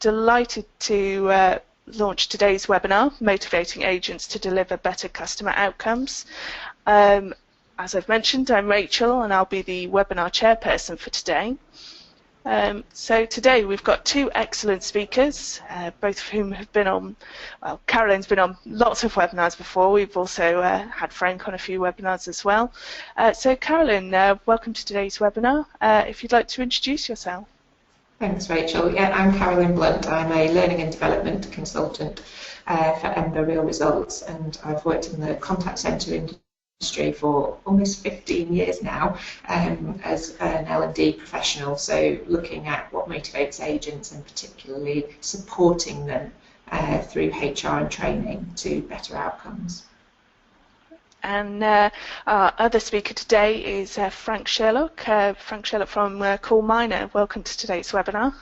delighted to launch today's webinar, Motivating Agents to Deliver Better Customer Outcomes. As I've mentioned, I'm Rachel and I'll be the webinar chairperson for today. So today we've got two excellent speakers, both of whom have been on, well, Carolyn's been on lots of webinars before. We've also had Frank on a few webinars as well. So Carolyn, welcome to today's webinar. If you'd like to introduce yourself. Thanks, Rachel. Yeah, I'm Carolyn Blunt. I'm a learning and development consultant for Ember Real Results, and I've worked in the contact centre industry for almost 15 years now as an L&D professional, so looking at what motivates agents and particularly supporting them through HR and training to better outcomes. And our other speaker today is Frank Sherlock. Frank Sherlock from Coal Miner. Welcome to today's webinar.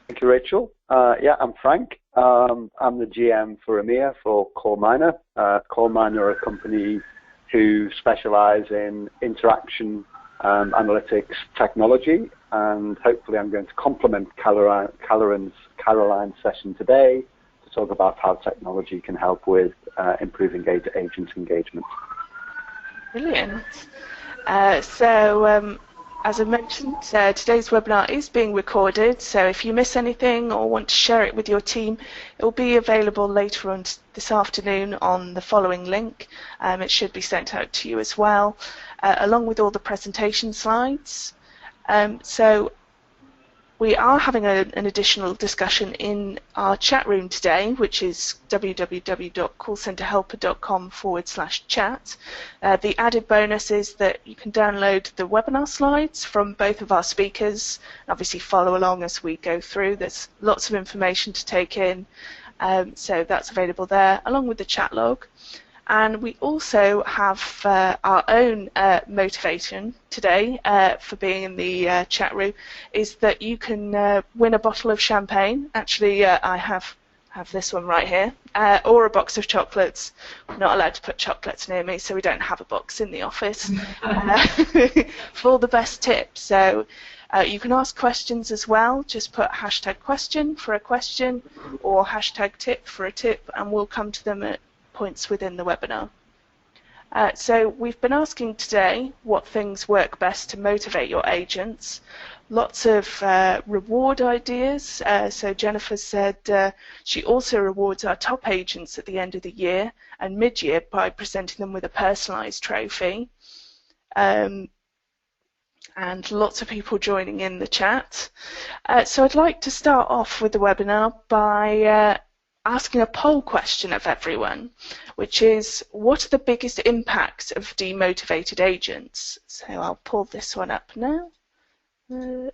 Thank you, Rachel. Yeah, I'm Frank. I'm the GM for EMEA for Coal Miner. Coal Miner are a company who specialise in interaction analytics technology, and hopefully I'm going to complement Caroline's session today to talk about how technology can help with improving agent engagement. Brilliant. As I mentioned, today's webinar is being recorded, so if you miss anything or want to share it with your team, it will be available later on this afternoon on the following link. It should be sent out to you as well, along with all the presentation slides. So we are having an additional discussion in our chat room today, which is www.callcenterhelper.com/chat. The added bonus is that you can download the webinar slides from both of our speakers and obviously follow along as we go through. There's lots of information to take in, so that's available there, along with the chat log. And we also have our own motivation today for being in the chat room, is that you can win a bottle of champagne. Actually, I have this one right here, or a box of chocolates. We're not allowed to put chocolates near me, so we don't have a box in the office, for the best tip. So you can ask questions as well. Just put #question for a question or #tip for a tip, and we'll come to them at points within the webinar. So we've been asking today what things work best to motivate your agents. Lots of reward ideas. So Jennifer said she also rewards our top agents at the end of the year and mid-year by presenting them with a personalised trophy. And lots of people joining in the chat. So I'd like to start off with the webinar by asking a poll question of everyone, which is, what are the biggest impacts of demotivated agents? So I'll pull this one up now and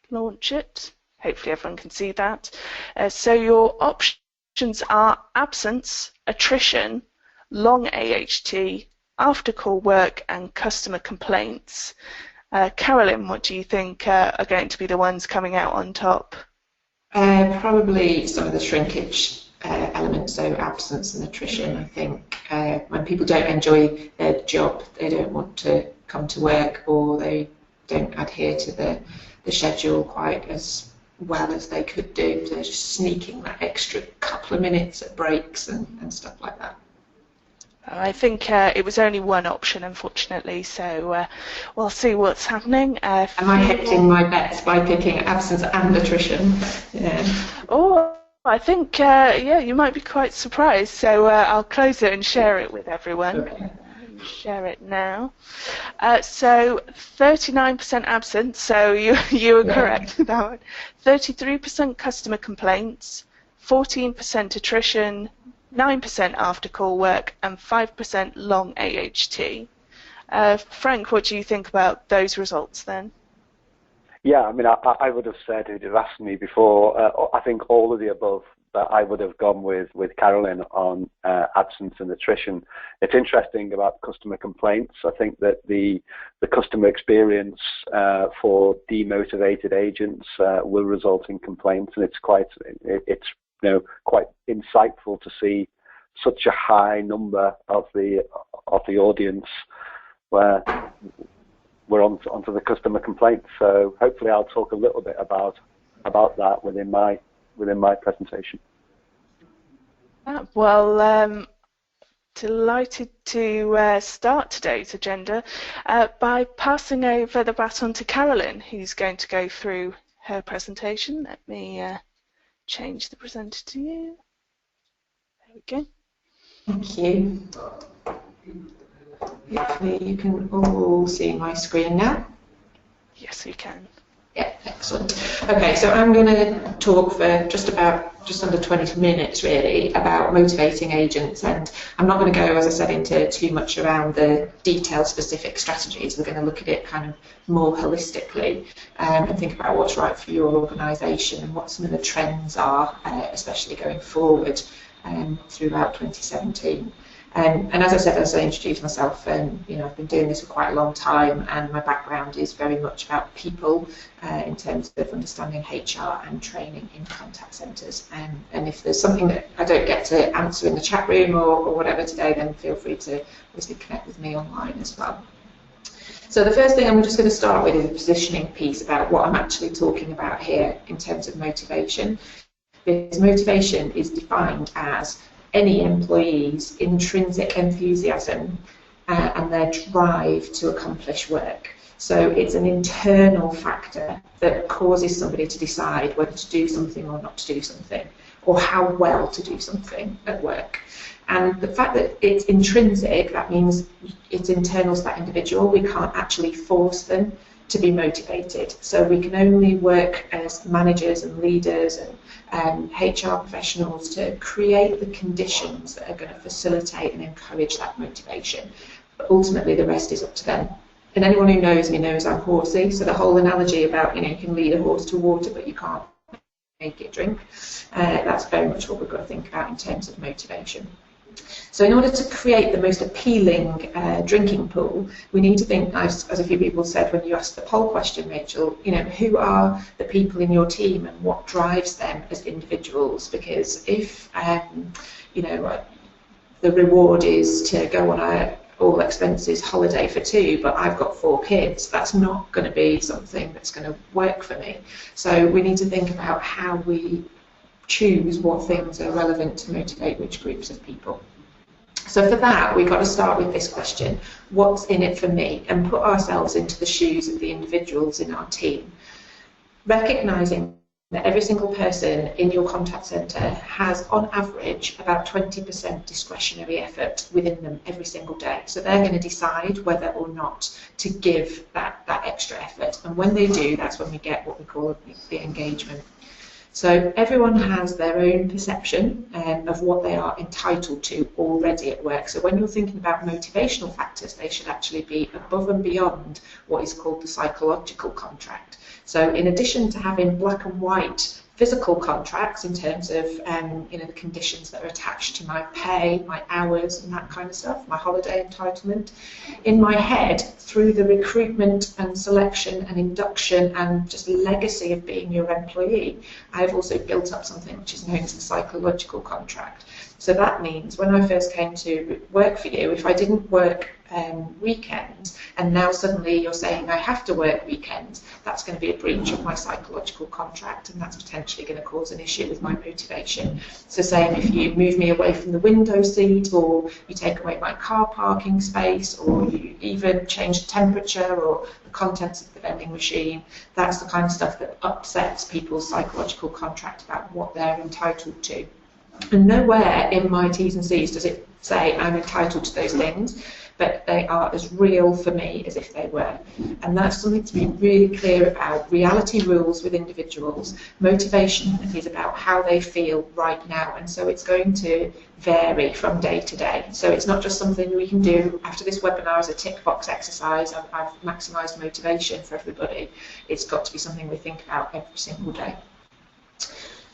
launch it. Hopefully everyone can see that. So your options are absence, attrition, long AHT, after-call work, and customer complaints. Carolyn, what do you think are going to be the ones coming out on top? Probably some of the shrinkage elements, so absence and attrition. I think when people don't enjoy their job, they don't want to come to work, or they don't adhere to the schedule quite as well as they could do. So they're just sneaking that extra couple of minutes at breaks and stuff like that. I think it was only one option, unfortunately, so we'll see what's happening. Am I hedging my bets by picking absence and attrition? Yeah. Oh, I think, yeah, you might be quite surprised, so I'll close it and share it with everyone. Okay. Share it now. So 39% absence, so you were correct with that one. 33% customer complaints, 14% attrition, 9% after-call work, and 5% long AHT. Frank, what do you think about those results then? Yeah, I mean, I would have said, if you'd asked me before, I think all of the above, but I would have gone with Carolyn on absence and attrition. It's interesting about customer complaints. I think that the customer experience for demotivated agents will result in complaints, and it's quite insightful to see such a high number of the audience where we're onto the customer complaints. So hopefully I'll talk a little bit about about that within my presentation. Well, delighted to start today's agenda by passing over the baton to Carolyn, who's going to go through her presentation. Let me change the presenter to you. There we go. Thank you. Hopefully you can all see my screen now. Yes, we can. Yeah, excellent. Okay, so I'm going to talk for just under 20 minutes really about motivating agents, and I'm not going to go, as I said, into too much around the detailed specific strategies. We're going to look at it kind of more holistically and think about what's right for your organisation and what some of the trends are, especially going forward throughout 2017. And as I said, as I introduced myself, I've been doing this for quite a long time, and my background is very much about people in terms of understanding HR and training in contact centres. And if there's something that I don't get to answer in the chat room or whatever today, then feel free to obviously connect with me online as well. So the first thing I'm just going to start with is a positioning piece about what I'm actually talking about here in terms of motivation. Because motivation is defined as any employee's intrinsic enthusiasm and their drive to accomplish work. So it's an internal factor that causes somebody to decide whether to do something or not to do something, or how well to do something at work. And the fact that it's intrinsic, that means it's internal to that individual. We can't actually force them to be motivated. So we can only work as managers and leaders and HR professionals to create the conditions that are going to facilitate and encourage that motivation. But ultimately, the rest is up to them. And anyone who knows me knows I'm horsey. So the whole analogy about, you can lead a horse to water, but you can't make it drink. That's very much what we've got to think about in terms of motivation. So in order to create the most appealing drinking pool, we need to think, as a few people said when you asked the poll question, Rachel, who are the people in your team and what drives them as individuals? Because if, the reward is to go on a all expenses holiday for 2, but I've got 4 kids, that's not going to be something that's going to work for me. So we need to think about how we choose what things are relevant to motivate which groups of people. So for that, we've got to start with this question: what's in it for me? And put ourselves into the shoes of the individuals in our team. Recognising that every single person in your contact centre has, on average, about 20% discretionary effort within them every single day. So they're going to decide whether or not to give that extra effort. And when they do, that's when we get what we call the engagement. So everyone has their own perception of what they are entitled to already at work. So when you're thinking about motivational factors, they should actually be above and beyond what is called the psychological contract. So in addition to having black and white physical contracts in terms of the conditions that are attached to my pay, my hours and that kind of stuff, my holiday entitlement, in my head, through the recruitment and selection and induction and just legacy of being your employee, I've also built up something which is known as the psychological contract. So that means when I first came to work for you, if I didn't work weekends, and now suddenly you're saying I have to work weekends, that's going to be a breach of my psychological contract, and that's potentially going to cause an issue with my motivation. So saying if you move me away from the window seat, or you take away my car parking space, or you even change the temperature or the contents of the vending machine, that's the kind of stuff that upsets people's psychological contract about what they're entitled to. And nowhere in my T's and C's does it say I'm entitled to those things, but they are as real for me as if they were. And that's something to be really clear about. Reality rules with individuals. Motivation is about how they feel right now, and so it's going to vary from day to day. So it's not just something we can do after this webinar as a tick box exercise. I've maximised motivation for everybody. It's got to be something we think about every single day.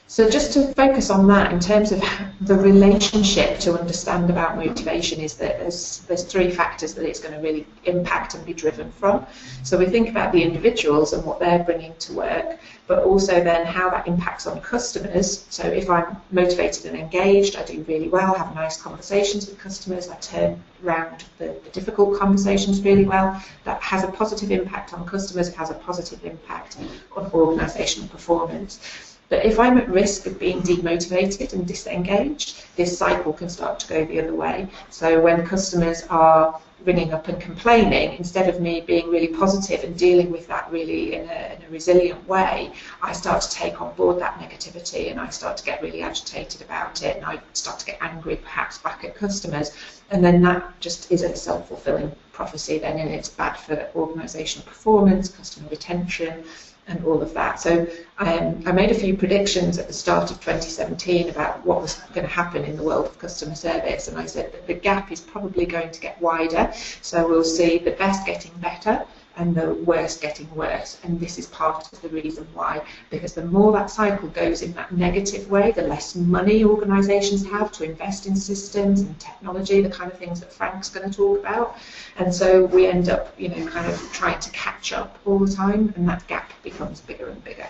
So just to focus on that, in terms of the relationship to understand about motivation, is that there's three factors that it's going to really impact and be driven from. So we think about the individuals and what they're bringing to work, but also then how that impacts on customers. So if I'm motivated and engaged, I do really well, have nice conversations with customers, I turn around the difficult conversations really well. That has a positive impact on customers, it has a positive impact on organisational performance. But if I'm at risk of being demotivated and disengaged, this cycle can start to go the other way. So when customers are ringing up and complaining, instead of me being really positive and dealing with that really in a resilient way, I start to take on board that negativity and I start to get really agitated about it, and I start to get angry perhaps back at customers, and then that just is a self-fulfilling prophecy then, and it's bad for organisational performance, customer retention, and all of that. So I made a few predictions at the start of 2017 about what was going to happen in the world of customer service, and I said that the gap is probably going to get wider. So we'll see the best getting better and the worst getting worse, and this is part of the reason why, because the more that cycle goes in that negative way, the less money organisations have to invest in systems and technology, the kind of things that Frank's going to talk about, and so we end up, you know, kind of trying to catch up all the time, and that gap becomes bigger and bigger.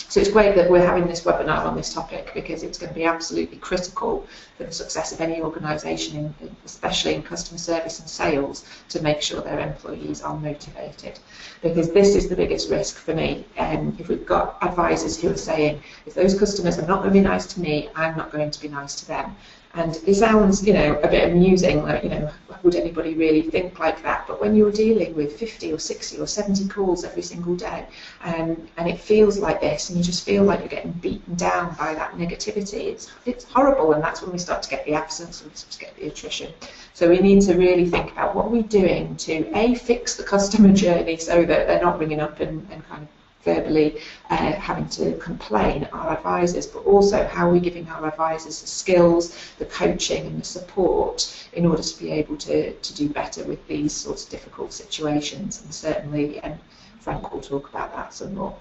So it's great that we're having this webinar on this topic, because it's going to be absolutely critical for the success of any organisation, especially in customer service and sales, to make sure their employees are motivated. Because this is the biggest risk for me. If we've got advisors who are saying, if those customers are not going to be nice to me, I'm not going to be nice to them. And it sounds, you know, a bit amusing, like, you know, would anybody really think like that? But when you're dealing with 50 or 60 or 70 calls every single day, and it feels like this, and you just feel like you're getting beaten down by that negativity, it's horrible, and that's when we start to get the absence and we start to get the attrition. So we need to really think about what we're doing to, A, fix the customer journey so that they're not ringing up and kind of verbally having to complain, our advisors, but also how we're giving our advisors the skills, the coaching and the support in order to be able to do better with these sorts of difficult situations. And certainly, and Frank will talk about that some more.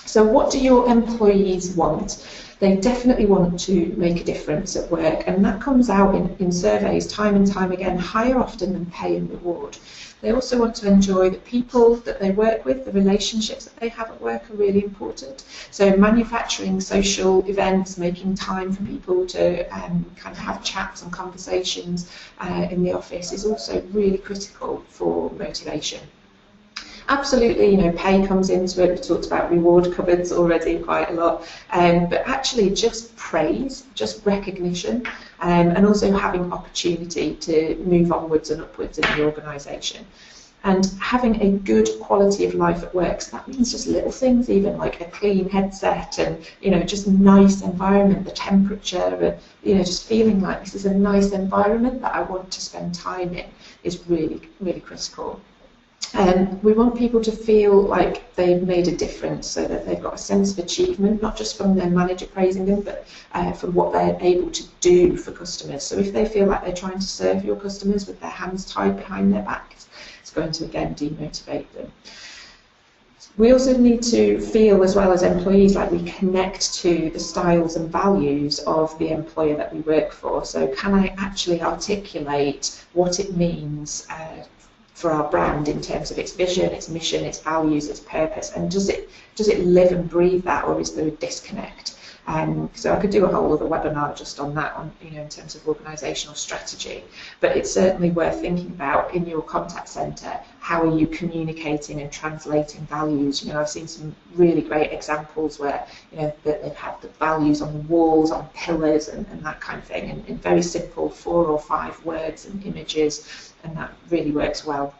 So what do your employees want? They definitely want to make a difference at work, and that comes out in surveys time and time again, higher often than pay and reward. They also want to enjoy the people that they work with, the relationships that they have at work are really important. So manufacturing social events, making time for people to kind of have chats and conversations in the office is also really critical for motivation. Absolutely, you know, pay comes into it. We talked about reward cupboards already quite a lot, but actually just praise, just recognition, and also having opportunity to move onwards and upwards in the organisation. And having a good quality of life at work, so that means just little things, even like a clean headset and, you know, just nice environment, the temperature, and, you know, just feeling like this is a nice environment that I want to spend time in is really, really critical. We want people to feel like they've made a difference, so that they've got a sense of achievement, not just from their manager praising them, but from what they're able to do for customers. So if they feel like they're trying to serve your customers with their hands tied behind their backs, it's going to again demotivate them. We also need to feel, as well as employees, like we connect to the styles and values of the employer that we work for. So can I actually articulate what it means for our brand in terms of its vision, its mission, its values, its purpose, and does it live and breathe that, or is there a disconnect? So I could do a whole other webinar just on that, on, you know, in terms of organisational strategy. But it's certainly worth thinking about in your contact centre. How are you communicating and translating values? You know, I've seen some really great examples where, you know, that they've had the values on the walls, on pillars, and that kind of thing, in very simple 4 or 5 words and images, and that really works well.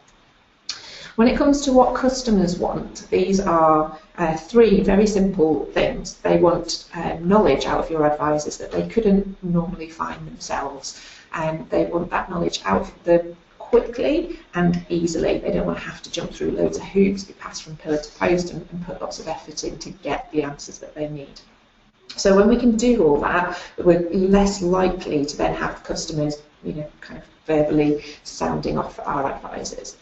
When it comes to what customers want, these are 3 very simple things. They want knowledge out of your advisors that they couldn't normally find themselves, and they want that knowledge out of them quickly and easily. They don't want to have to jump through loads of hoops, be passed from pillar to post, and put lots of effort in to get the answers that they need. So when we can do all that, we're less likely to then have customers, you know, kind of verbally sounding off our advisors.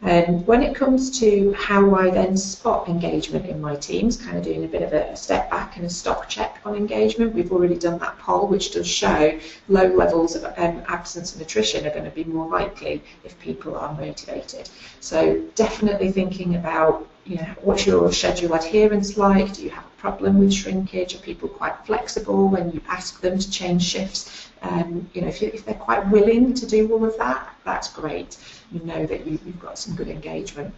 When it comes to how I then spot engagement in my teams, kind of doing a bit of a step back and a stock check on engagement, we've already done that poll, which does show low levels of absence and attrition are going to be more likely if people are motivated. So definitely thinking about, you know, what's your schedule adherence like? Do you have a problem with shrinkage? Are people quite flexible when you ask them to change shifts? You know, if they're quite willing to do all of that, that's great. You know that you've got some good engagement.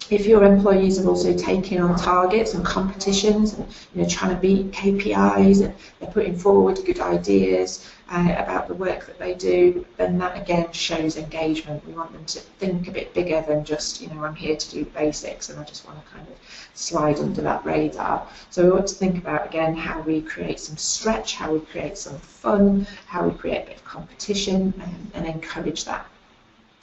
If your employees are also taking on targets and competitions and, you know, trying to beat KPIs, and they're putting forward good ideas about the work that they do, then that again shows engagement. We want them to think a bit bigger than just, you know, I'm here to do the basics and I just want to kind of slide under that radar. So we want to think about again how we create some stretch, how we create some fun, how we create a bit of competition, and encourage that.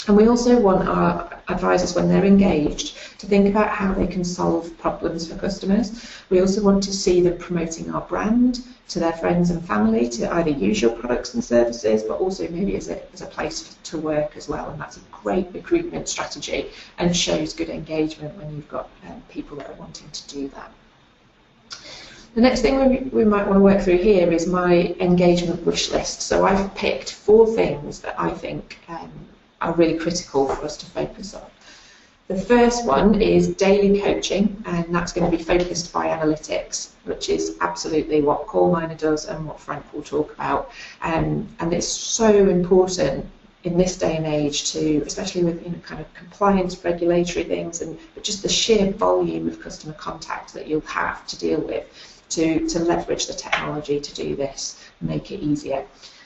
And we also want our advisors, when they're engaged, to think about how they can solve problems for customers. We also want to see them promoting our brand to their friends and family to either use your products and services, but also maybe as a place to work as well. And that's a great recruitment strategy and shows good engagement when you've got people that are wanting to do that. The next thing we might want to work through here is my engagement wish list. So I've picked 4 things that I think are really critical for us to focus on. The first one is daily coaching, and that's going to be focused by analytics, which is absolutely what CallMiner does and what Frank will talk about. And it's so important in this day and age to, especially with, you know, kind of compliance, regulatory things, but just the sheer volume of customer contact that you'll have to deal with, to leverage the technology to do this, make it easier.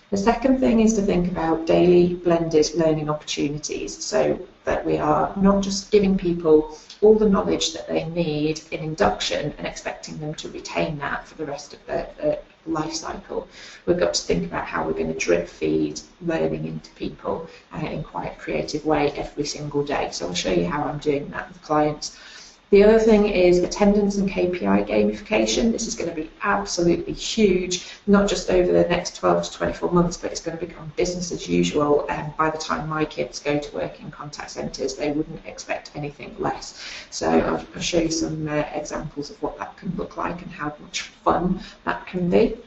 The second thing is to think about daily blended learning opportunities, so that we are not just giving people all the knowledge that they need in induction and expecting them to retain that for the rest of their life cycle. We've got to think about how we're going to drip feed learning into people in quite a creative way every single day. So I'll show you how I'm doing that with clients. The other thing is attendance and KPI gamification. This is going to be absolutely huge, not just over the next 12 to 24 months, but it's going to become business as usual. And by the time my kids go to work in contact centres, they wouldn't expect anything less. So I'll show you some examples of what that can look like and how much fun that can be.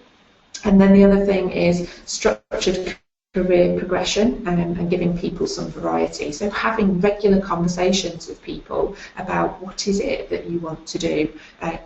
And then the other thing is structured career progression and giving people some variety. So having regular conversations with people about what is it that you want to do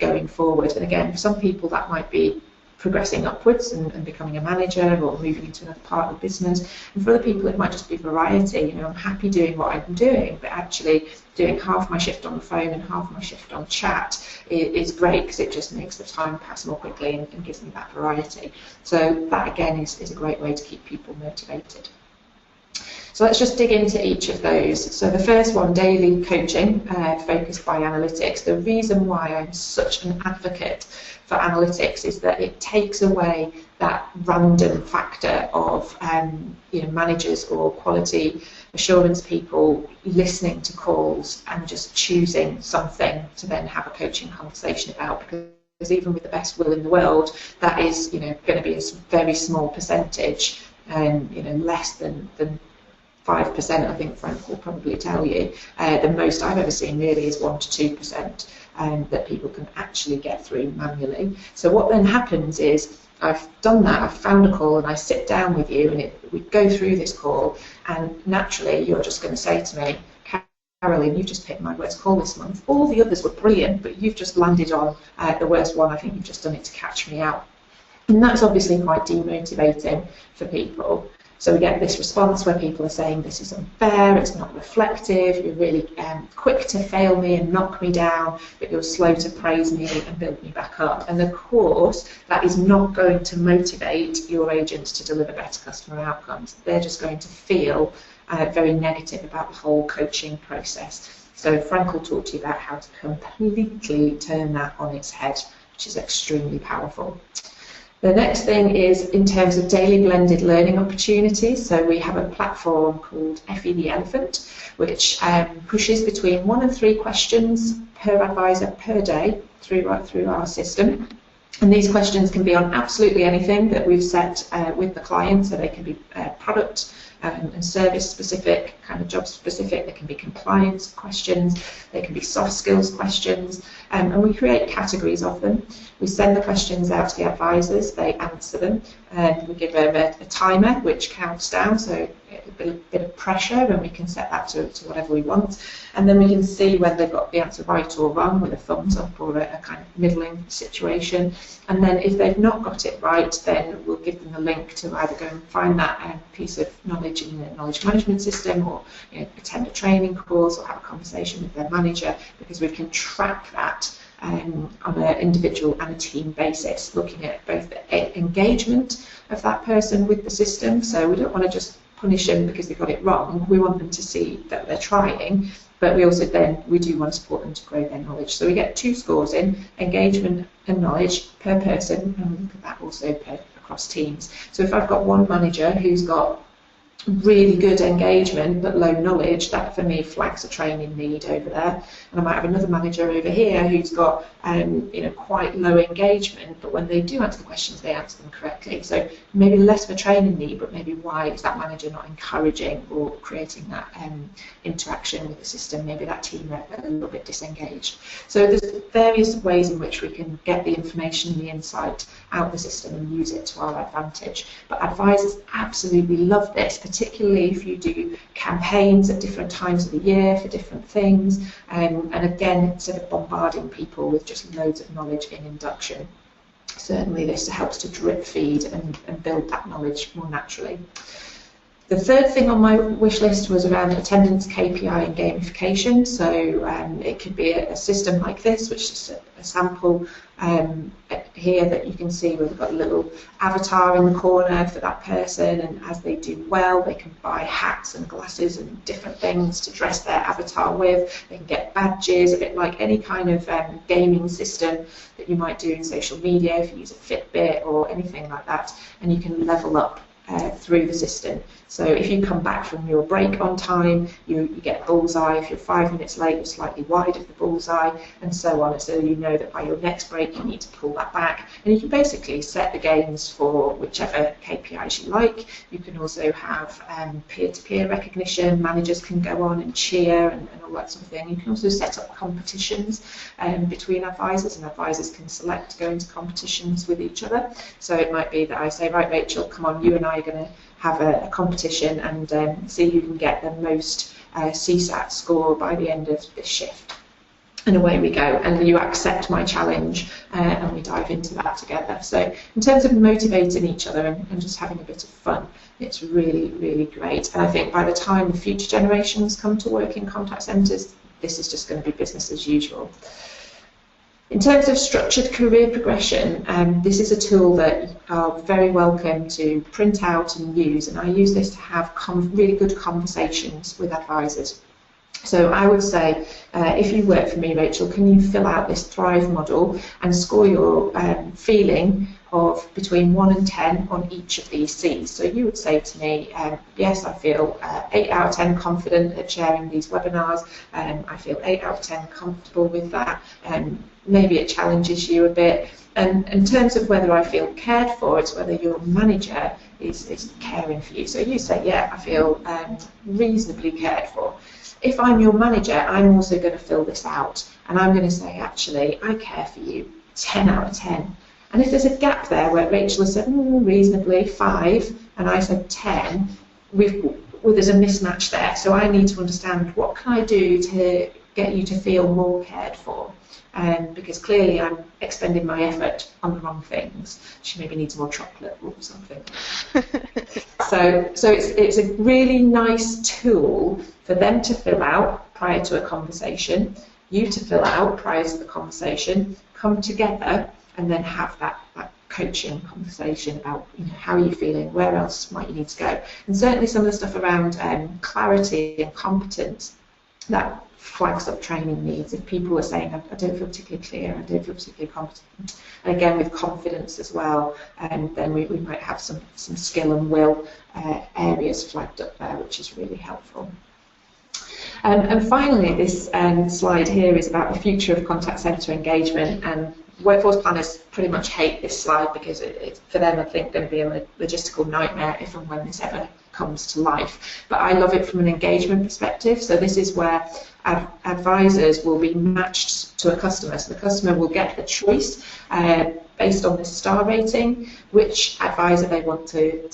going forward. And again, for some people that might be progressing upwards and becoming a manager or moving into another part of the business. And for other people it might just be variety. You know, I'm happy doing what I'm doing, but actually doing half my shift on the phone and half my shift on chat is great, because it just makes the time pass more quickly and gives me that variety. So that again is a great way to keep people motivated. So let's just dig into each of those. So the first one, daily coaching, focused by analytics. The reason why I'm such an advocate for analytics is that it takes away that random factor of you know, managers or quality assurance people listening to calls and just choosing something to then have a coaching conversation about, because even with the best will in the world, that is, you know, going to be a very small percentage, and you know, less than 5%, I think Frank will probably tell you. The most I've ever seen really is 1 to 2% that people can actually get through manually. So what then happens is, I've done that, I've found a call, and I sit down with you and we go through this call, and naturally you're just going to say to me, Carolyn, you've just picked my worst call this month. All the others were brilliant, but you've just landed on the worst one. I think you've just done it to catch me out. And that's obviously quite demotivating for people. So we get this response where people are saying this is unfair, it's not reflective, you're really quick to fail me and knock me down, but you're slow to praise me and build me back up. And of course, that is not going to motivate your agents to deliver better customer outcomes. They're just going to feel very negative about the whole coaching process. So Frank will talk to you about how to completely turn that on its head, which is extremely powerful. The next thing is in terms of daily blended learning opportunities. So we have a platform called FE the Elephant, which pushes between 1 and 3 questions per advisor per day through our system. And these questions can be on absolutely anything that we've set with the client, so they can be product and service specific, kind of job specific, they can be compliance questions, they can be soft skills questions, and we create categories of them. We send the questions out to the advisors, they answer them, and we give them a timer which counts down, so a bit of pressure, and we can set that to whatever we want, and then we can see whether they've got the answer right or wrong with a thumbs up or a kind of middling situation. And then if they've not got it right, then we'll give them the link to either go and find that piece of knowledge in the knowledge management system, or attend a training course, or have a conversation with their manager, because we can track that on an individual and a team basis, looking at both the engagement of that person with the system. So we don't want to just punish them because they got it wrong. We want them to see that they're trying, but we also we do want to support them to grow their knowledge. So we get 2 scores in, engagement and knowledge per person, and we look at that also across teams. So if I've got one manager who's got really good engagement but low knowledge, that for me flags a training need over there. And I might have another manager over here who's got quite low engagement, but when they do answer the questions, they answer them correctly. So maybe less of a training need, but maybe why is that manager not encouraging or creating that interaction with the system? Maybe that team are a little bit disengaged. So there's various ways in which we can get the information and the insight out of the system and use it to our advantage. But advisors absolutely love this, particularly if you do campaigns at different times of the year for different things, and again, instead of bombarding people with just loads of knowledge in induction, certainly this helps to drip feed and build that knowledge more naturally. The third thing on my wish list was around attendance, KPI and gamification. So it could be a system like this, which is a sample here that you can see where we've got a little avatar in the corner for that person, and as they do well, they can buy hats and glasses and different things to dress their avatar with. They can get badges, a bit like any kind of gaming system that you might do in social media if you use a Fitbit or anything like that, and you can level up through the system. So if you come back from your break on time, you get bullseye. If you're 5 minutes late, you're slightly wide of the bullseye, and so on. So you know that by your next break, you need to pull that back. And you can basically set the gains for whichever KPIs you like. You can also have peer-to-peer recognition. Managers can go on and cheer and all that sort of thing. You can also set up competitions between advisors, and advisors can select to go into competitions with each other. So it might be that I say, right, Rachel, come on, you and I are going to have a competition and see who can get the most CSAT score by the end of this shift. And away we go, and you accept my challenge, and we dive into that together. So in terms of motivating each other and just having a bit of fun, it's really, really great. And I think by the time the future generations come to work in contact centres, this is just going to be business as usual. In terms of structured career progression, this is a tool that are very welcome to print out and use, and I use this to have really good conversations with advisors. So I would say, if you work for me, Rachel, can you fill out this Thrive model and score your feeling of between 1 and 10 on each of these C's. So you would say to me, yes, I feel 8 out of 10 confident at sharing these webinars, I feel 8 out of 10 comfortable with that, maybe it challenges you a bit. And in terms of whether I feel cared for, it's whether your manager is caring for you. So you say, yeah, I feel reasonably cared for. If I'm your manager, I'm also going to fill this out, and I'm going to say, actually, I care for you, 10 out of 10. And if there's a gap there where Rachel has said, reasonably, 5, and I said 10, there's a mismatch there. So I need to understand, what can I do to get you to feel more cared for? Because clearly I'm expending my effort on the wrong things. She maybe needs more chocolate or something. So it's a really nice tool for them to fill out prior to a conversation, you to fill out prior to the conversation, come together and then have that coaching conversation about, how are you feeling, where else might you need to go. And certainly some of the stuff around clarity and competence, that flags up training needs. If people are saying, I don't feel particularly clear, I don't feel particularly competent, and again with confidence as well, then we might have some skill and will areas flagged up there, which is really helpful. And finally, this slide here is about the future of contact centre engagement, and workforce planners pretty much hate this slide because it's for them, I think, going to be a logistical nightmare if and when this ever comes to life. But I love it from an engagement perspective. So this is where advisors will be matched to a customer. So the customer will get the choice based on the star rating, which advisor they want to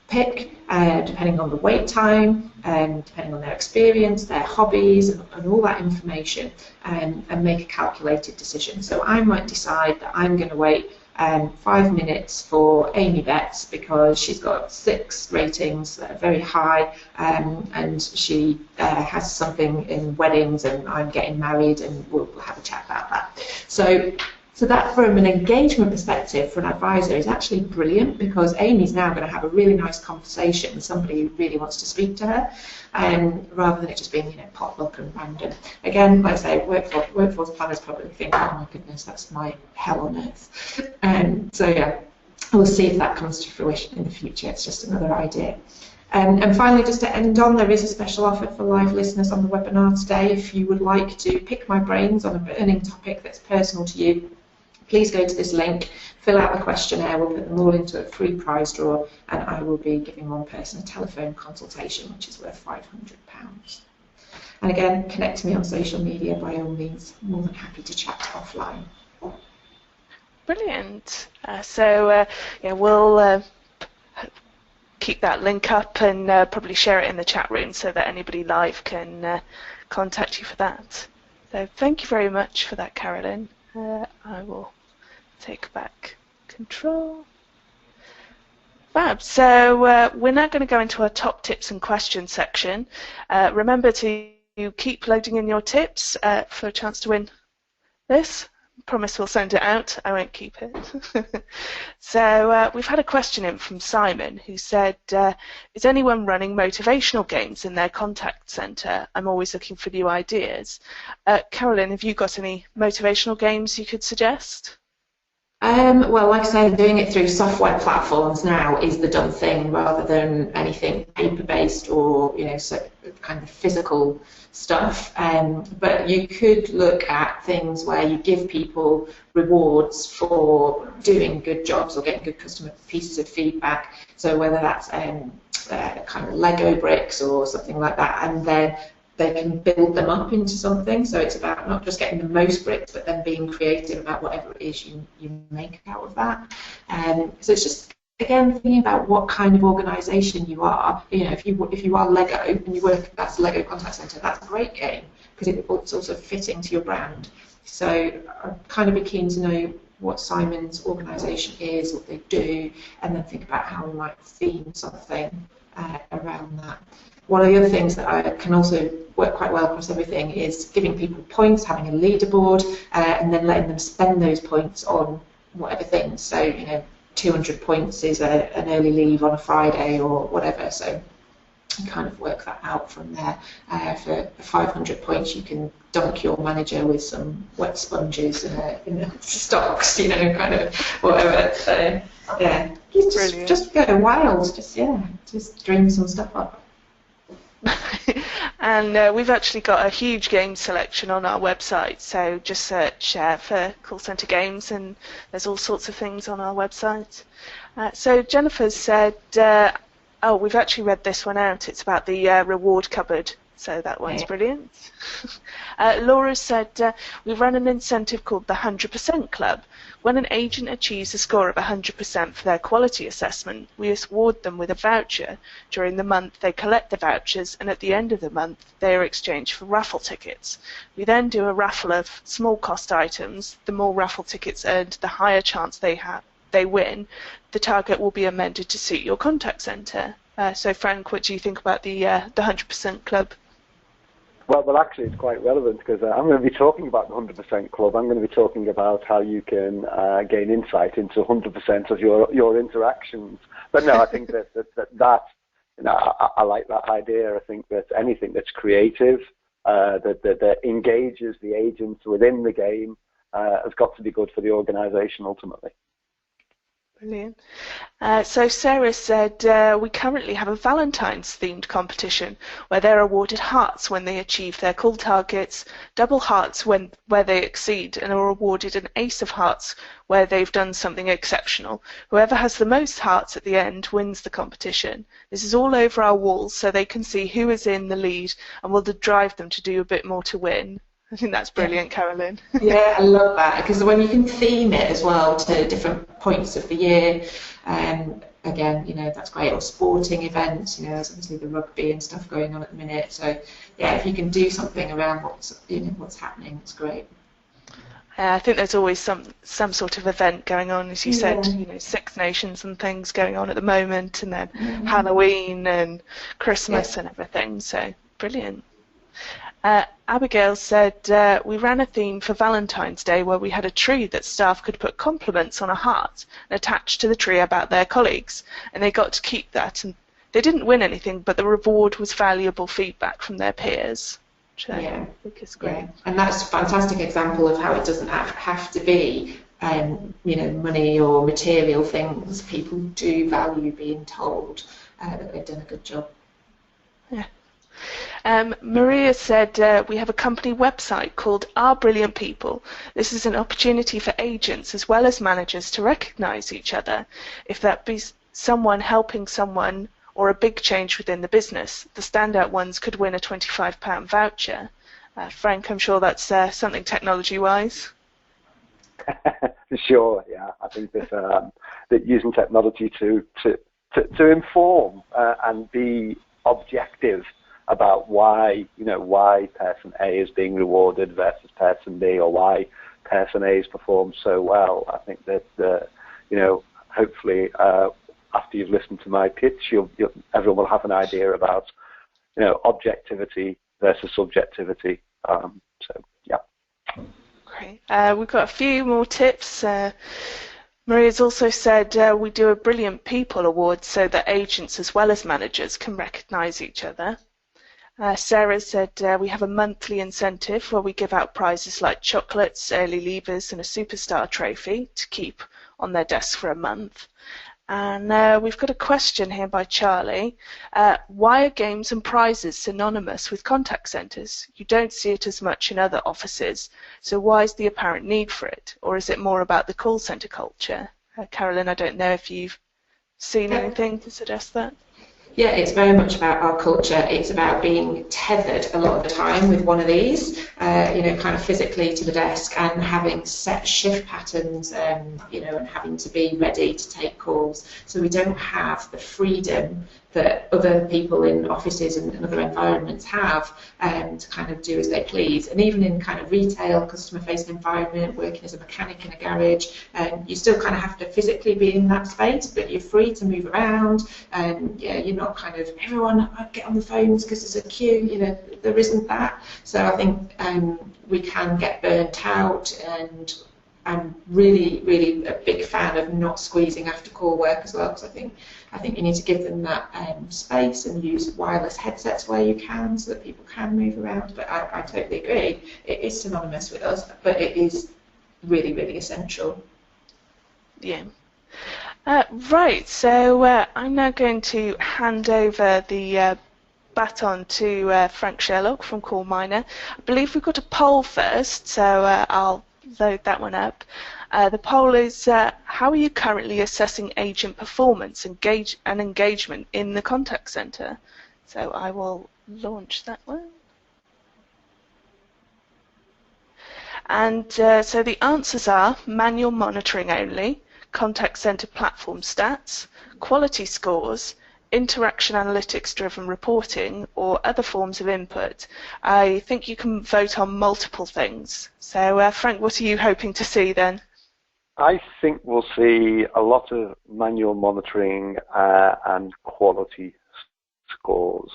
pick, depending on the wait time, depending on their experience, their hobbies, and all that information, and make a calculated decision. So I might decide that I'm going to wait 5 minutes for Amy Betts because she's got 6 ratings that are very high, and she has something in weddings, and I'm getting married, and we'll have a chat about that. So that, from an engagement perspective for an advisor, is actually brilliant because Amy's now going to have a really nice conversation with somebody who really wants to speak to her, rather than it just being, potluck and random. Again, like I say, workforce planners probably think, oh my goodness, that's my hell on earth. So yeah, we'll see if that comes to fruition in the future. It's just another idea. And finally, just to end on, there is a special offer for live listeners on the webinar today. If you would like to pick my brains on a burning topic that's personal to you, please go to this link, fill out the questionnaire, we'll put them all into a free prize draw, and I will be giving one person a telephone consultation, which is worth £500. And again, connect to me on social media by all means. I'm more than happy to chat offline. Brilliant. Yeah, we'll keep that link up and probably share it in the chat room so that anybody live can contact you for that. So thank you very much for that, Carolyn. I will take back control. Fab. So we're now going to go into our top tips and questions section. Remember to keep loading in your tips for a chance to win this. Promise we'll send it out. I won't keep it. So we've had a question in from Simon who said, is anyone running motivational games in their contact centre? I'm always looking for new ideas. Carolyn, have you got any motivational games you could suggest? Well, like I say, doing it through software platforms now is the done thing rather than anything paper-based or, so kind of physical stuff. But you could look at things where you give people rewards for doing good jobs or getting good customer pieces of feedback. So whether that's kind of Lego bricks or something like that, and then they can build them up into something. So it's about not just getting the most bricks, but then being creative about whatever it is you make out of that. So it's just, again, thinking about what kind of organisation you are. If you are Lego and you work, that's Lego Contact Centre, that's a great game because it's also fitting to your brand. So I'd kind of be keen to know what Simon's organisation is, what they do, and then think about how we might theme something around that. One of the other things that can also work quite well across everything is giving people points, having a leaderboard, and then letting them spend those points on whatever things. So, 200 points is an early leave on a Friday or whatever. So you kind of work that out from there. For 500 points, you can dunk your manager with some wet sponges in the stocks, kind of whatever. So, yeah, just go wild. Just dream some stuff up. And we've actually got a huge game selection on our website, so just search for call centre games and there's all sorts of things on our website. So Jennifer's said, we've actually read this one out, it's about the reward cupboard, so that one's brilliant. Laura said, we run an incentive called the 100% Club. When an agent achieves a score of 100% for their quality assessment, we award them with a voucher. During the month, they collect the vouchers, and at the end of the month, they are exchanged for raffle tickets. We then do a raffle of small cost items. The more raffle tickets earned, the higher chance they win. The target will be amended to suit your contact centre. So, Frank, what do you think about the 100% Club? Well, actually, it's quite relevant because I'm going to be talking about the 100% Club. I'm going to be talking about how you can gain insight into 100% of your interactions. But no, I think that I like that idea. I think that anything that's creative, that engages the agents within the game, has got to be good for the organisation ultimately. Brilliant. So Sarah said, we currently have a Valentine's themed competition where they're awarded hearts when they achieve their call targets, double hearts where they exceed, and are awarded an ace of hearts where they've done something exceptional. Whoever has the most hearts at the end wins the competition. This is all over our walls so they can see who is in the lead and will drive them to do a bit more to win. I think that's brilliant, Carolyn. Yeah, I love that, because when you can theme it as well to different points of the year, again, that's great. Or sporting events, there's obviously the rugby and stuff going on at the minute. So yeah, if you can do something around what's happening, it's great. I think there's always some sort of event going on, as you said, Six Nations and things going on at the moment, and then Halloween and Christmas and everything. So brilliant. Abigail said, we ran a theme for Valentine's Day where we had a tree that staff could put compliments on a heart and attach to the tree about their colleagues, and they got to keep that. And they didn't win anything, but the reward was valuable feedback from their peers, which I think is great. Yeah. And that's a fantastic example of how it doesn't have to be money or material things. People do value being told that they've done a good job. Yeah. Maria said, we have a company website called Our Brilliant People. This is an opportunity for agents as well as managers to recognise each other. If that be someone helping someone or a big change within the business, the standout ones could win a £25 voucher. Frank, I'm sure that's something technology-wise. Sure, yeah. I think that using technology to inform and be objective about why person A is being rewarded versus person B, or why person A has performed so well. I think that hopefully after you've listened to my pitch, everyone will have an idea about objectivity versus subjectivity. So yeah. Great. We've got a few more tips. Maria's also said we do a Brilliant People Award so that agents as well as managers can recognise each other. Sarah said we have a monthly incentive where we give out prizes like chocolates, early leavers and a superstar trophy to keep on their desk for a month. And we've got a question here by Charlie. Why are games and prizes synonymous with contact centres? You don't see it as much in other offices, so why is the apparent need for it? Or is it more about the call centre culture? Carolyn, I don't know if you've seen anything to suggest that. Yeah, it's very much about our culture. It's about being tethered a lot of the time with one of these, kind of physically to the desk, and having set shift patterns, and having to be ready to take calls. So we don't have the freedom that other people in offices and other environments have to kind of do as they please. And even in kind of retail, customer-facing environment, working as a mechanic in a garage, you still kind of have to physically be in that space, but you're free to move around, and you're not kind of, everyone get on the phones because there's a queue, there isn't that. So I think we can get burnt out, and I'm really, really a big fan of not squeezing after call work as well, because I think you need to give them that space and use wireless headsets where you can so that people can move around. But I totally agree. It is synonymous with us, but it is really, really essential. Yeah. Right, so I'm now going to hand over the baton to Frank Sherlock from Call Miner. I believe we've got a poll first, so I'll load that one up. The poll is, how are you currently assessing agent performance and engagement in the contact centre? So I will launch that one. And so the answers are manual monitoring only, contact centre platform stats, quality scores, interaction analytics driven reporting, or other forms of input. I think you can vote on multiple things. So Frank, what are you hoping to see then? I think we'll see a lot of manual monitoring and quality scores.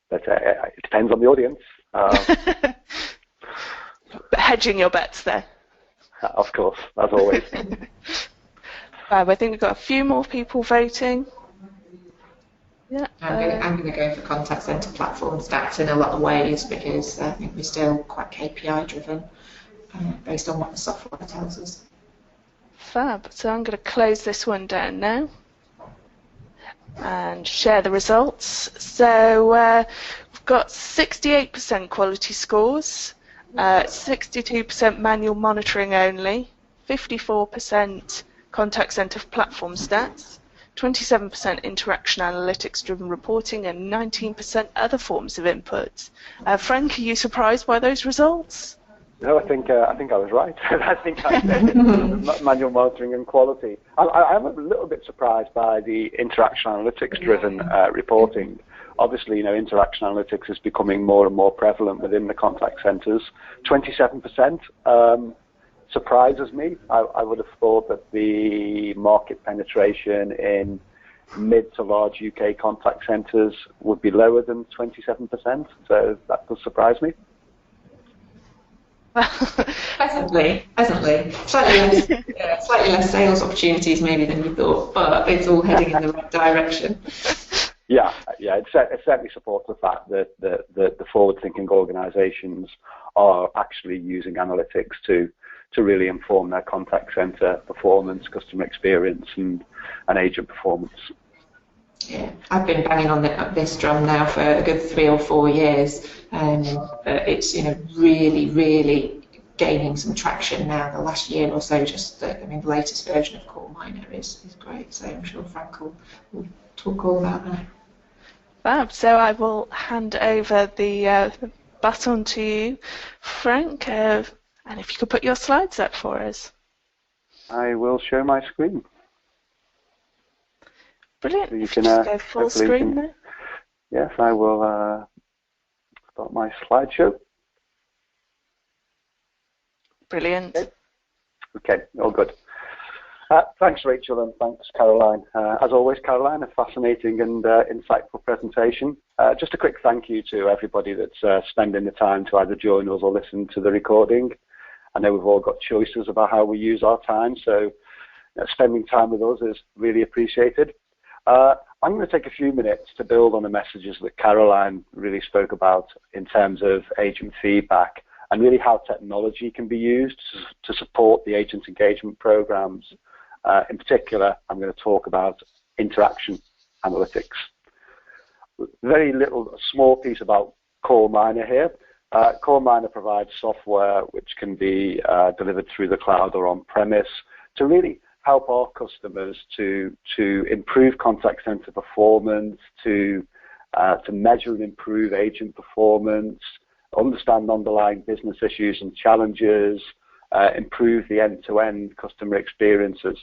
But it depends on the audience. Hedging your bets there. Of course, as always. I think we've got a few more people voting. Yeah. I'm going to go for contact centre platform stats in a lot of ways, because I think we're still quite KPI driven based on what the software tells us. Fab. So I'm going to close this one down now and share the results. So we've got 68% quality scores, 62% manual monitoring only, 54% contact center platform stats, 27% interaction analytics driven reporting, and 19% other forms of input. Frank, are you surprised by those results? No, I think I was right. I think I said manual monitoring and quality. I'm a little bit surprised by the interaction analytics-driven reporting. Obviously, interaction analytics is becoming more and more prevalent within the contact centres. 27% surprises me. I would have thought that the market penetration in mid to large UK contact centres would be lower than 27%. So that does surprise me. Pleasantly. Slightly less sales opportunities maybe than you thought, but it's all heading in the right direction. Yeah. It certainly supports the fact that the forward-thinking organisations are actually using analytics to really inform their contact centre performance, customer experience, and agent performance. Yeah, I've been banging on this drum now for a good 3 or 4 years, and it's really gaining some traction now. The last year or so, the latest version of Core Miner is great. So I'm sure Frank will talk all about that. Fab. So I will hand over the baton to you, Frank, and if you could put your slides up for us. I will share my screen. Brilliant. So you if can you just go full screen there. Yes, I will start my slideshow. Brilliant. Okay, all good. Thanks, Rachel, and thanks, Caroline. As always, Caroline, a fascinating and insightful presentation. Just a quick thank you to everybody that's spending the time to either join us or listen to the recording. I know we've all got choices about how we use our time, so spending time with us is really appreciated. I'm going to take a few minutes to build on the messages that Caroline really spoke about in terms of agent feedback and really how technology can be used to support the agent engagement programs. In particular, I'm going to talk about interaction analytics. Very small piece about Core Miner here. Core Miner provides software which can be delivered through the cloud or on-premise to really help our customers to improve contact center performance, to measure and improve agent performance, understand underlying business issues and challenges, improve the end-to-end customer experiences.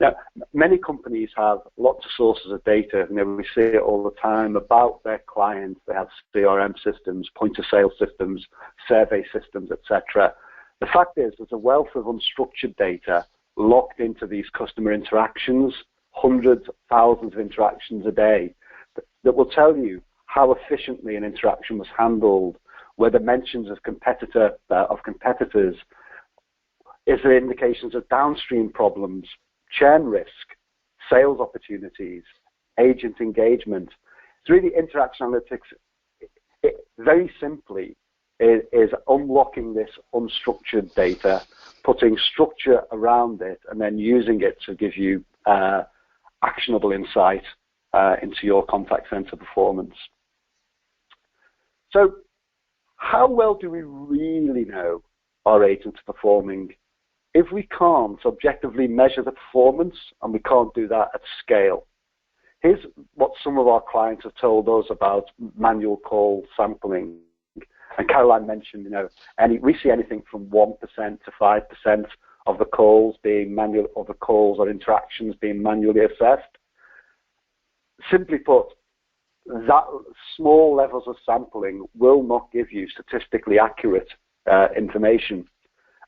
Now, many companies have lots of sources of data. We see it all the time about their clients. They have CRM systems, point-of-sale systems, survey systems, etc. The fact is, there's a wealth of unstructured data locked into these customer interactions, hundreds, thousands of interactions a day, that will tell you how efficiently an interaction was handled, whether mentions of competitors, is there indications of downstream problems, churn risk, sales opportunities, agent engagement. It's really interaction analytics. Very simply, is unlocking this unstructured data, putting structure around it, and then using it to give you actionable insight into your contact center performance. So, how well do we really know our agents are performing? If we can't objectively measure the performance, and we can't do that at scale, here's what some of our clients have told us about manual call sampling. And Caroline mentioned, we see anything from 1% to 5% of the calls being manual, or the calls or interactions being manually assessed. Simply put, that small levels of sampling will not give you statistically accurate information.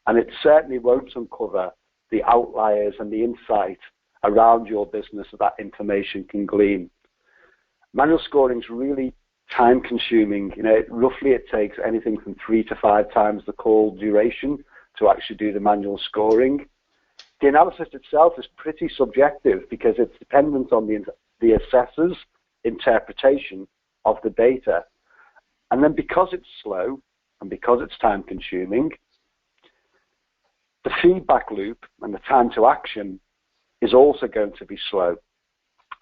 And it certainly won't uncover the outliers and the insight around your business that information can glean. Manual scoring is really time-consuming. Roughly it takes anything from 3 to 5 times the call duration to actually do the manual scoring. The analysis itself is pretty subjective because it's dependent on the assessor's interpretation of the data. And then because it's slow and because it's time-consuming, the feedback loop and the time to action is also going to be slow.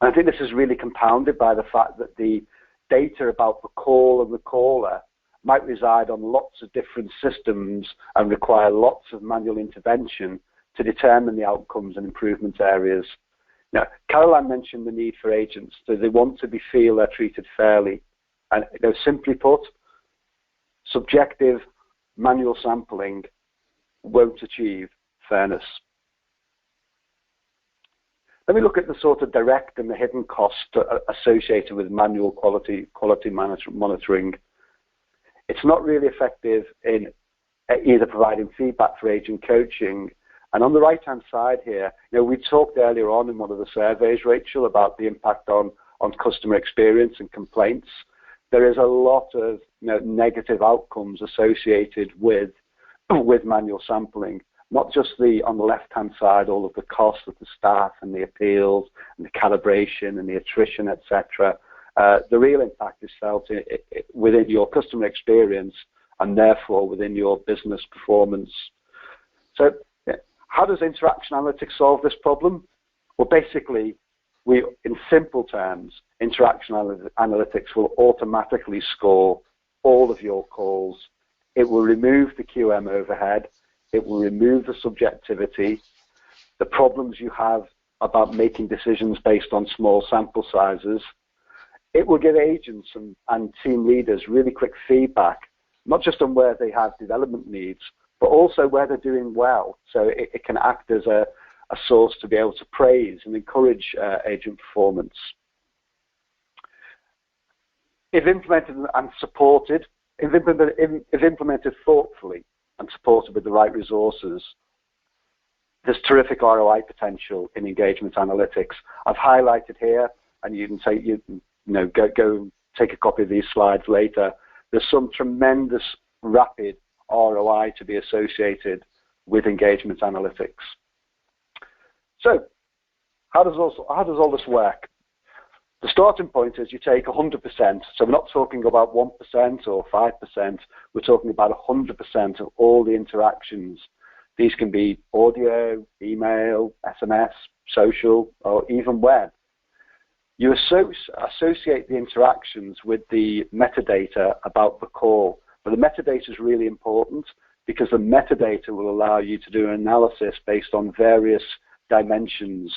And I think this is really compounded by the fact that the data about the call and the caller might reside on lots of different systems and require lots of manual intervention to determine the outcomes and improvement areas. Now, Caroline mentioned the need for agents, so they want to feel they're treated fairly. And simply put, subjective manual sampling won't achieve fairness. Let me look at the sort of direct and the hidden cost associated with manual quality monitoring. It's not really effective in either providing feedback for agent coaching. And on the right-hand side here, we talked earlier on in one of the surveys, Rachel, about the impact on customer experience and complaints. There is a lot of negative outcomes associated with manual sampling. Not just on the left-hand side, all of the costs of the staff and the appeals and the calibration and the attrition, etc. The real impact is felt within your customer experience and therefore within your business performance. So how does interaction analytics solve this problem? Well, basically, in simple terms, interaction analytics will automatically score all of your calls. It will remove the QM overhead. It will remove the subjectivity, the problems you have about making decisions based on small sample sizes. It will give agents and team leaders really quick feedback, not just on where they have development needs, but also where they're doing well. So it can act as a source to be able to praise and encourage agent performance. If implemented and supported, if implemented thoughtfully and supported with the right resources, there's terrific ROI potential in engagement analytics. I've highlighted here, and you can say, go take a copy of these slides later. There's some tremendous rapid ROI to be associated with engagement analytics. So, how does all this work? The starting point is you take 100%, so we're not talking about 1% or 5%, we're talking about 100% of all the interactions. These can be audio, email, SMS, social, or even web. You associate the interactions with the metadata about the call, but the metadata is really important because the metadata will allow you to do an analysis based on various dimensions.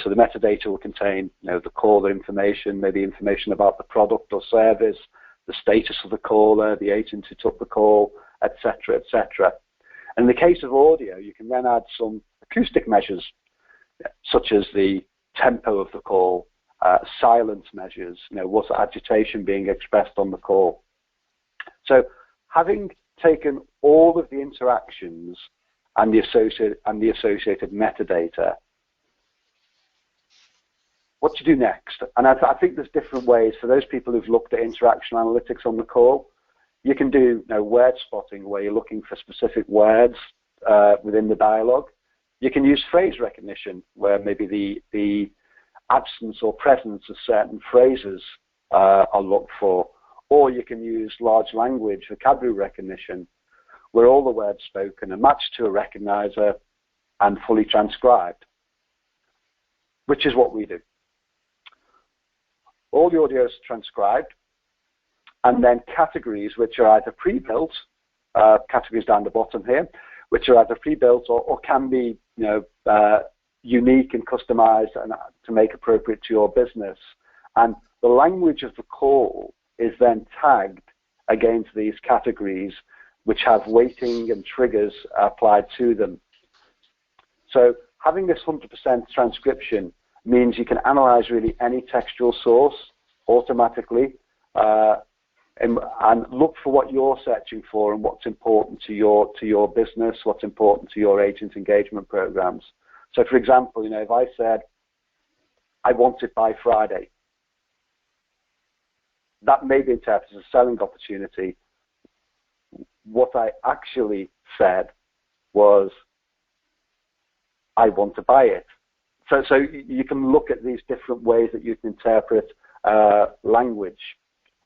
So the metadata will contain, the caller information, maybe information about the product or service, the status of the caller, the agent who took the call, etc., etc. And in the case of audio, you can then add some acoustic measures, such as the tempo of the call, silence measures, what's the agitation being expressed on the call. So having taken all of the interactions and the associated metadata, what to do next? And I think there's different ways. For those people who've looked at interaction analytics on the call, you can do word spotting, where you're looking for specific words within the dialogue. You can use phrase recognition, where maybe the absence or presence of certain phrases are looked for. Or you can use large language vocabulary recognition, where all the words spoken are matched to a recognizer and fully transcribed, which is what we do. All the audio is transcribed, and then categories which are either pre-built, categories down the bottom here, which are either pre-built or can be unique and customized and to make appropriate to your business. And the language of the call is then tagged against these categories, which have weighting and triggers applied to them. So having this 100% transcription means you can analyze really any textual source automatically and look for what you're searching for and what's important to your business, what's important to your agent engagement programs. So for example, if I said, I want it by Friday, that may be interpreted as a selling opportunity. What I actually said was, I want to buy it. So you can look at these different ways that you can interpret language.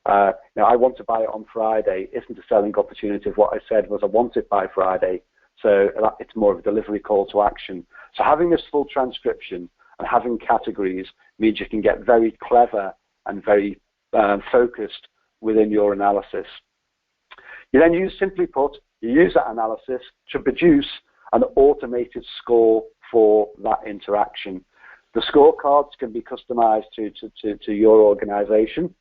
I want to buy it on Friday isn't a selling opportunity if what I said was I want it by Friday. So it's more of a delivery call to action. So having this full transcription and having categories means you can get very clever and very focused within your analysis. You then use, simply put, you use that analysis to produce an automated score for that interaction. The scorecards can be customized to your organization.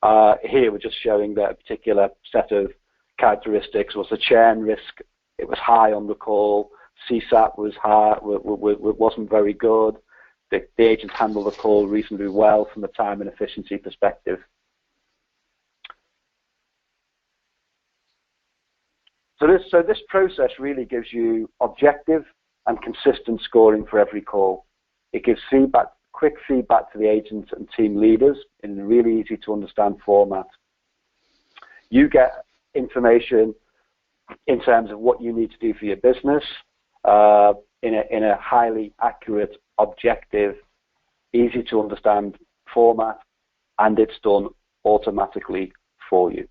Here we're just showing that a particular set of characteristics was the churn risk. It was high on the call. CSAT was high, wasn't very good. The agents handled the call reasonably well from a time and efficiency perspective. So this process really gives you objective and consistent scoring for every call. It gives feedback, quick feedback to the agents and team leaders in a really easy to understand format. You get information in terms of what you need to do for your business in a highly accurate, objective, easy to understand format, and it's done automatically for you.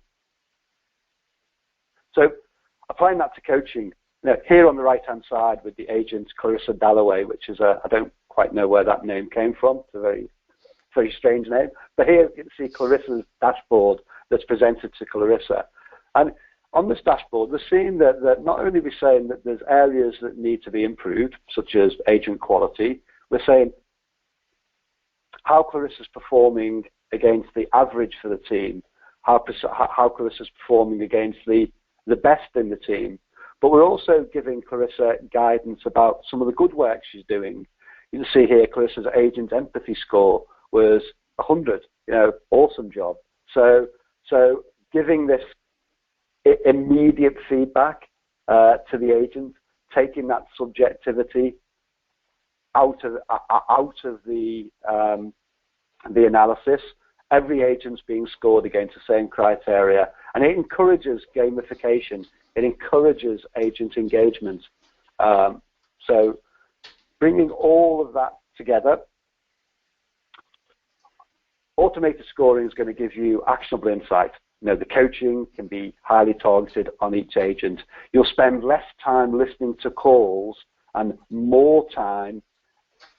So applying that to coaching, here on the right-hand side with the agent Clarissa Dalloway, which is I don't quite know where that name came from. It's a very, very strange name. But here you can see Clarissa's dashboard that's presented to Clarissa. And on this dashboard, we're seeing that not only are we saying that there's areas that need to be improved, such as agent quality, we're saying how Clarissa's performing against the average for the team, how Clarissa's performing against the best in the team. But we're also giving Clarissa guidance about some of the good work she's doing. You can see here Clarissa's agent empathy score was 100. Awesome job. So giving this immediate feedback to the agent, taking that subjectivity out of the analysis. Every agent's being scored against the same criteria, and it encourages gamification. It encourages agent engagement. So bringing all of that together, automated scoring is going to give you actionable insight. The coaching can be highly targeted on each agent. You'll spend less time listening to calls and more time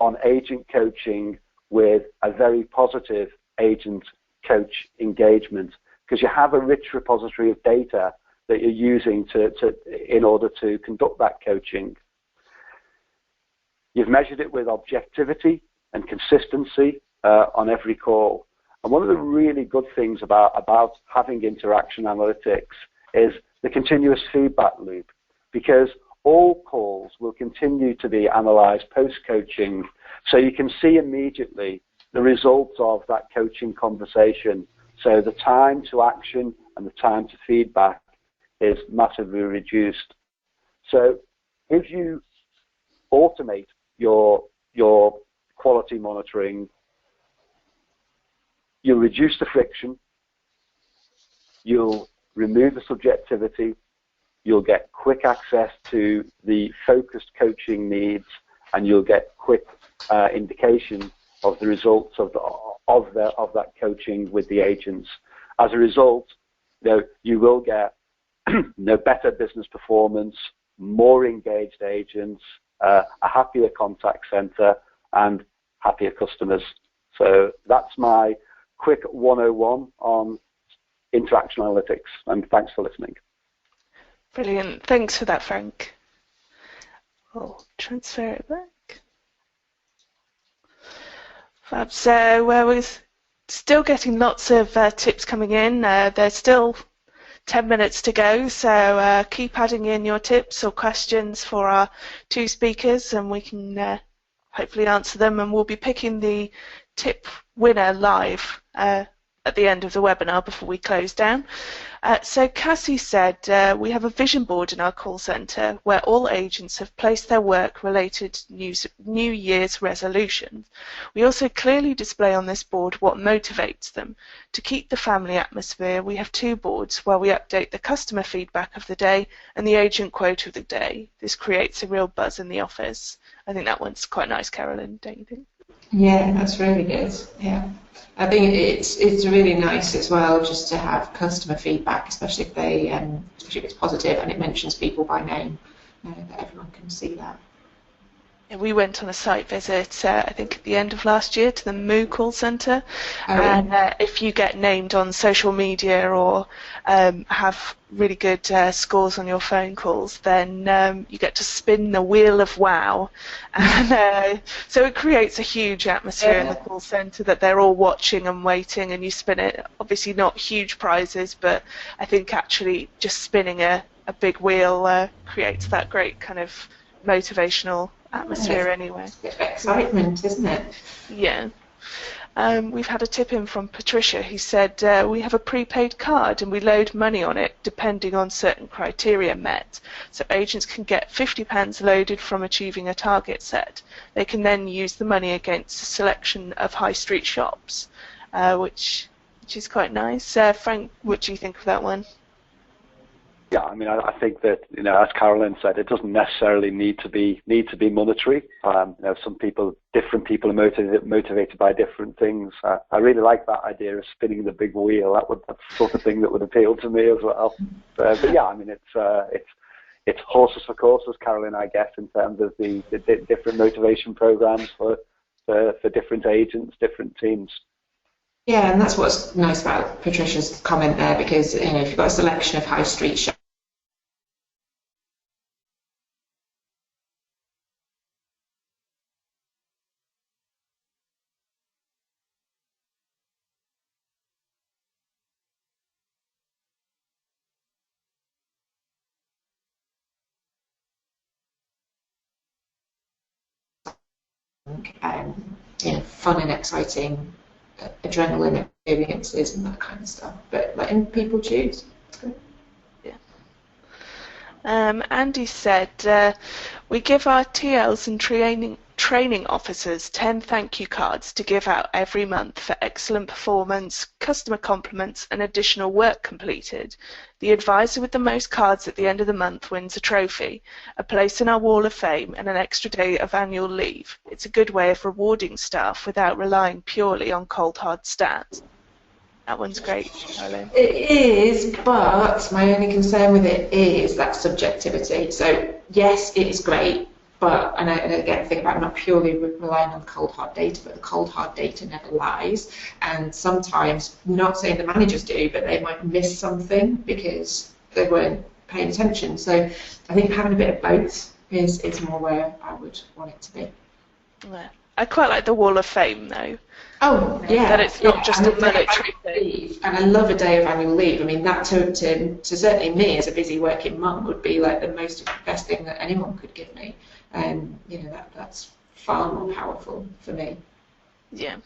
on agent coaching with a very positive agent coach engagement, because you have a rich repository of data that you're using in order to conduct that coaching. You've measured it with objectivity and consistency on every call. And one of the really good things about having interaction analytics is the continuous feedback loop, because all calls will continue to be analyzed post-coaching, so you can see immediately the results of that coaching conversation. So the time to action and the time to feedback is massively reduced. So if you automate your quality monitoring, you'll reduce the friction, you'll remove the subjectivity, you'll get quick access to the focused coaching needs, and you'll get quick indication of the results of that coaching with the agents. As a result, you will get better business performance, more engaged agents, a happier contact center, and happier customers. So that's my quick 101 on interaction analytics, and thanks for listening. Brilliant. Thanks for that, Frank. I'll transfer it back. Fab. So we're still getting lots of tips coming in. There's still 10 minutes to go, so keep adding in your tips or questions for our two speakers, and we can hopefully answer them, and we'll be picking the tip winner live at the end of the webinar before we close down. So Cassie said, we have a vision board in our call centre where all agents have placed their work-related New Year's resolutions. We also clearly display on this board what motivates them. To keep the family atmosphere, we have two boards where we update the customer feedback of the day and the agent quote of the day. This creates a real buzz in the office. I think that one's quite nice, Carolyn, don't you think? Yeah, that's really good. Yeah, I think it's really nice as well just to have customer feedback, especially if they especially if it's positive and it mentions people by name. that everyone can see that. We went on a site visit, I think at the end of last year, to the Moo call centre. Oh, and if you get named on social media or have really good scores on your phone calls, then you get to spin the wheel of wow. And so it creates a huge atmosphere in the call centre that they're all watching and waiting, and you spin it. Obviously not huge prizes, but I think actually just spinning a big wheel creates that great kind of motivational atmosphere anyway. It's a bit of excitement, isn't it? Yeah. We've had a tip in from Patricia who said we have a prepaid card and we load money on it depending on certain criteria met. So agents can get £50 loaded from achieving a target set. They can then use the money against a selection of high street shops, which is quite nice. Frank, what do you think of that one? Yeah, I mean, I think that, as Carolyn said, it doesn't necessarily need to be monetary. Some people, different people are motivated by different things. I really like that idea of spinning the big wheel. That's the sort of thing that would appeal to me as well. But yeah, I mean, it's horses for courses, Carolyn, I guess, in terms of the different motivation programs for different agents, different teams. Yeah, and that's what's nice about Patricia's comment there, because if you've got a selection of high street shops, fun and exciting adrenaline experiences and that kind of stuff, but letting people choose. That's good. Yeah. Andy said, we give our TLs and training officers 10 thank you cards to give out every month for excellent performance, customer compliments and additional work completed. The advisor with the most cards at the end of the month wins a trophy, a place in our wall of fame and an extra day of annual leave. It's a good way of rewarding staff without relying purely on cold hard stats. That one's great, Caroline. It is, but my only concern with it is that subjectivity. So yes, it is great, but, and again, think about not purely relying on cold hard data, but the cold hard data never lies. And sometimes, not saying the managers do, but they might miss something because they weren't paying attention. So I think having a bit of both is more where I would want it to be. Yeah. I quite like the Wall of Fame, though. Oh, yeah. That it's not just a monetary thing. And I love a day of annual leave. I mean, that to certainly me as a busy working mum would be like the best thing that anyone could give me. And, that's far more powerful for me. Yeah.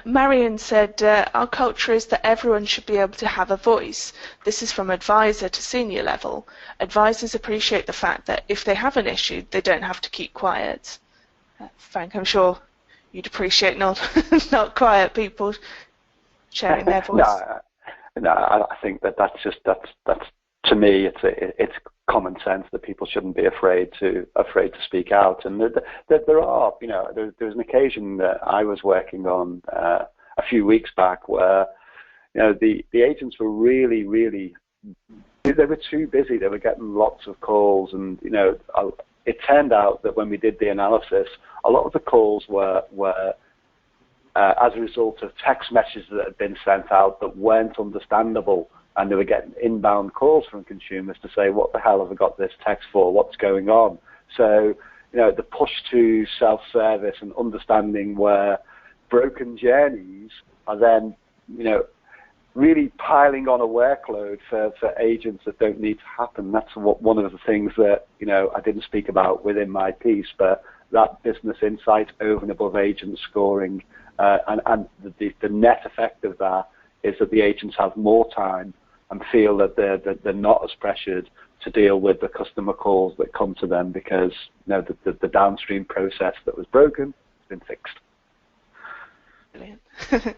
Marion said, our culture is that everyone should be able to have a voice. This is from advisor to senior level. Advisors appreciate the fact that if they have an issue, they don't have to keep quiet. Frank, I'm sure you'd appreciate not quiet people sharing their voice. No, I think that's to me, it's common sense that people shouldn't be afraid to speak out. And there are, there was an occasion that I was working on a few weeks back where, the agents were really, they were too busy. They were getting lots of calls, and it turned out that when we did the analysis, a lot of the calls were as a result of text messages that had been sent out that weren't understandable. And they were getting inbound calls from consumers to say, what the hell have I got this text for? What's going on? So, the push to self-service and understanding where broken journeys are then, really piling on a workload for agents that don't need to happen. That's one of the things that, I didn't speak about within my piece, but that business insight over and above agent scoring, and the net effect of that is that the agents have more time and feel that they're not as pressured to deal with the customer calls that come to them because the downstream process that was broken has been fixed. Brilliant.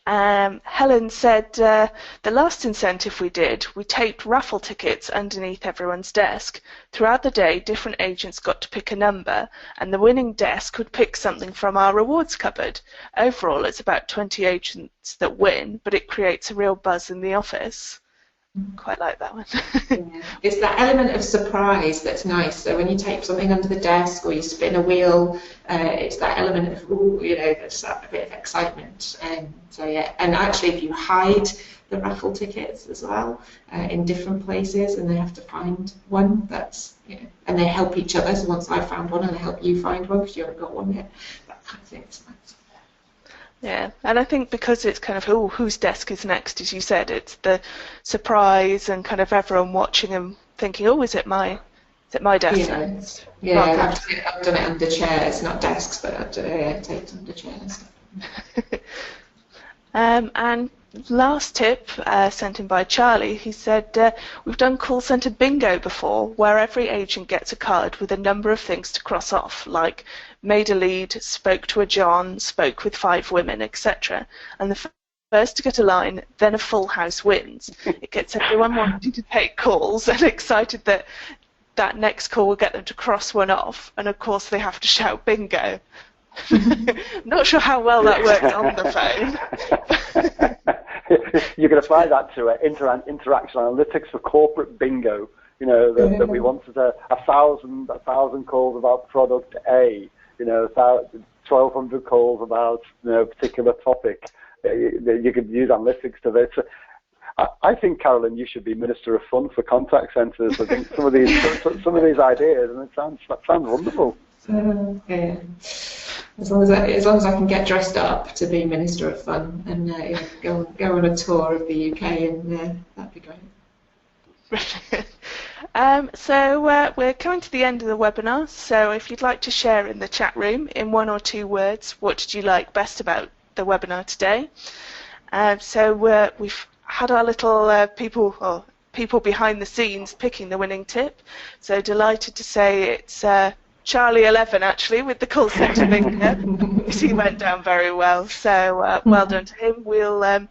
Helen said, the last incentive we did, we taped raffle tickets underneath everyone's desk. Throughout the day, different agents got to pick a number, and the winning desk would pick something from our rewards cupboard. Overall, it's about 20 agents that win, but it creates a real buzz in the office. Quite like that one. Yeah. It's that element of surprise that's nice. So when you take something under the desk or you spin a wheel, it's that element of, ooh, you know, there's a bit of excitement. So yeah, and actually if you hide the raffle tickets as well in different places and they have to find one, that's, you know, and they help each other. So once I've found one and I help you find one because you haven't got one yet, that kind of thing is nice. Yeah, and I think because it's kind of, oh, whose desk is next, as you said, it's the surprise and kind of everyone watching and thinking, oh, is it my desk Yeah, next? yeah, Rather I've done it under chairs, not desks, but I've done it under chairs. And last tip sent in by Charlie, he said, we've done call centre bingo before, where every agent gets a card with a number of things to cross off, like made a lead, spoke to a John, spoke with 5 women, etc. And the first to get a line, then a full house wins. It gets everyone wanting to take calls and excited that that next call will get them to cross one off. And of course they have to shout bingo. Not sure how well that works on the phone. You can apply that to interaction analytics for corporate bingo. You know that we wanted 1,000 calls about product A. You know, 1,200 calls about, you know, a particular topic. You could use analytics to this. I think, Carolyn, you should be Minister of Fun for contact centres. I think some of these ideas, and that sounds wonderful. Yeah. As long as I can get dressed up to be Minister of Fun and go on a tour of the UK, and that'd be great. So we're coming to the end of the webinar, so if you'd like to share in the chat room in 1 or 2 words, what did you like best about the webinar today? So we've had our little people behind the scenes picking the winning tip, so delighted to say it's Charlie 11 actually with the call centre bingo. He went down very well, so well done to him. We'll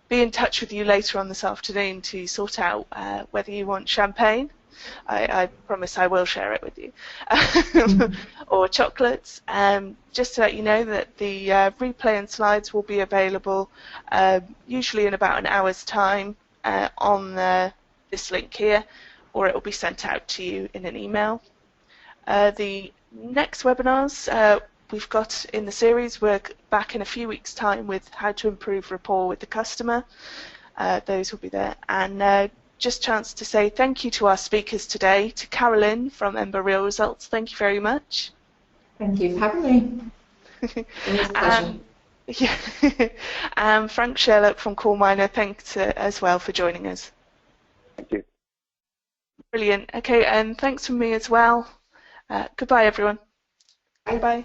be in touch with you later on this afternoon to sort out whether you want champagne. I promise I will share it with you. Or chocolates. Just to let you know that the replay and slides will be available usually in about an hour's time on this link here, or it will be sent out to you in an email. The next webinars we've got in the series, we're back in a few weeks' time with how to improve rapport with the customer. Those will be there. And just a chance to say thank you to our speakers today, to Carolyn from Ember Real Results. Thank you very much. Thank you for having me. It was a pleasure. And Frank Sherlock from Call Miner, thanks as well for joining us. Thank you. Brilliant. Okay, and thanks from me as well. Goodbye, everyone. Bye. Bye.